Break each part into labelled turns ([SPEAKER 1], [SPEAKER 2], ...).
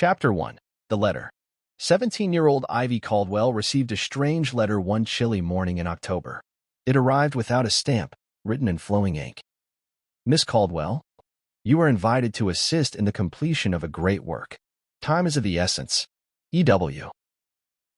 [SPEAKER 1] Chapter 1. The Letter. 17-year-old Ivy Caldwell received a strange letter one chilly morning in October. It arrived without a stamp, written in flowing ink. Miss Caldwell, you are invited to assist in the completion of a great work. Time is of the essence. E.W.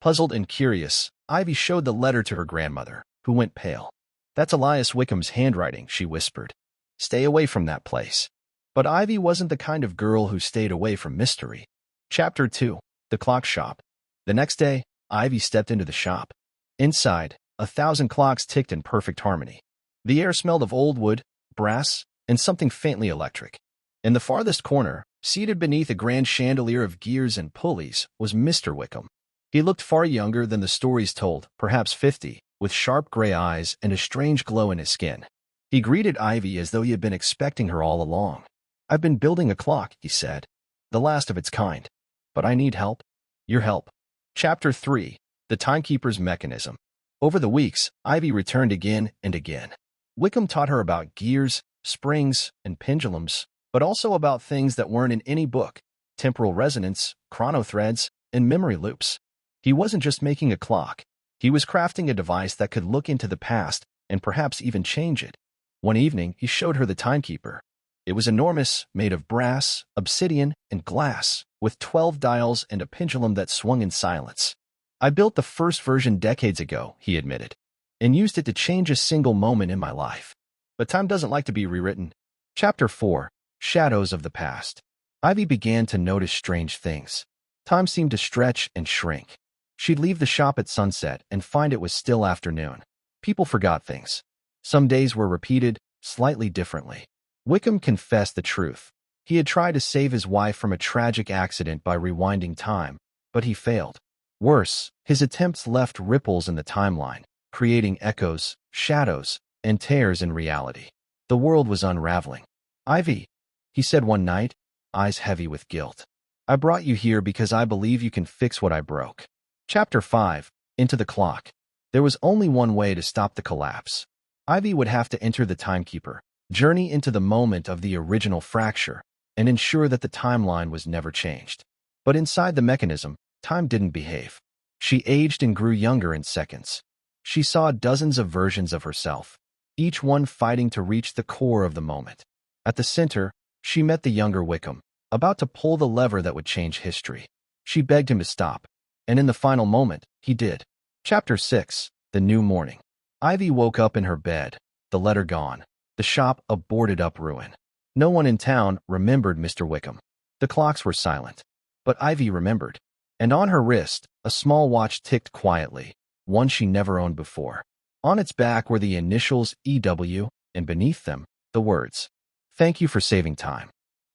[SPEAKER 1] Puzzled and curious, Ivy showed the letter to her grandmother, who went pale. That's Elias Wickham's handwriting, she whispered. Stay away from that place. But Ivy wasn't the kind of girl who stayed away from mystery. Chapter 2. The Clock Shop. The next day, Ivy stepped into the shop. Inside, 1,000 clocks ticked in perfect harmony. The air smelled of old wood, brass, and something faintly electric. In the farthest corner, seated beneath a grand chandelier of gears and pulleys, was Mr. Wickham. He looked far younger than the stories told, perhaps 50, with sharp gray eyes and a strange glow in his skin. He greeted Ivy as though he had been expecting her all along. I've been building a clock, he said. The last of its kind. But I need help. Your help. Chapter 3. The Timekeeper's Mechanism. Over the weeks, Ivy returned again and again. Wickham taught her about gears, springs, and pendulums, but also about things that weren't in any book: temporal resonance, chronothreads, and memory loops. He wasn't just making a clock. He was crafting a device that could look into the past and perhaps even change it. One evening, he showed her the timekeeper. It was enormous, made of brass, obsidian, and glass, with 12 dials and a pendulum that swung in silence. I built the first version decades ago, he admitted, and used it to change a single moment in my life. But time doesn't like to be rewritten. Chapter 4. Shadows of the Past. Ivy began to notice strange things. Time seemed to stretch and shrink. She'd leave the shop at sunset and find it was still afternoon. People forgot things. Some days were repeated, slightly differently. Wickham confessed the truth. He had tried to save his wife from a tragic accident by rewinding time, but he failed. Worse, his attempts left ripples in the timeline, creating echoes, shadows, and tears in reality. The world was unraveling. Ivy, he said one night, eyes heavy with guilt. I brought you here because I believe you can fix what I broke. Chapter 5. Into the Clock. There was only one way to stop the collapse. Ivy would have to enter the timekeeper, journey into the moment of the original fracture, and ensure that the timeline was never changed. But inside the mechanism, time didn't behave. She aged and grew younger in seconds. She saw dozens of versions of herself, each one fighting to reach the core of the moment. At the center, she met the younger Wickham, about to pull the lever that would change history. She begged him to stop, and in the final moment, he did. Chapter 6. The New Morning. Ivy woke up in her bed, the letter gone, the shop a boarded-up ruin. No one in town remembered Mr. Wickham. The clocks were silent. But Ivy remembered. And on her wrist, a small watch ticked quietly, one she never owned before. On its back were the initials EW, and beneath them, the words, "Thank you for saving time."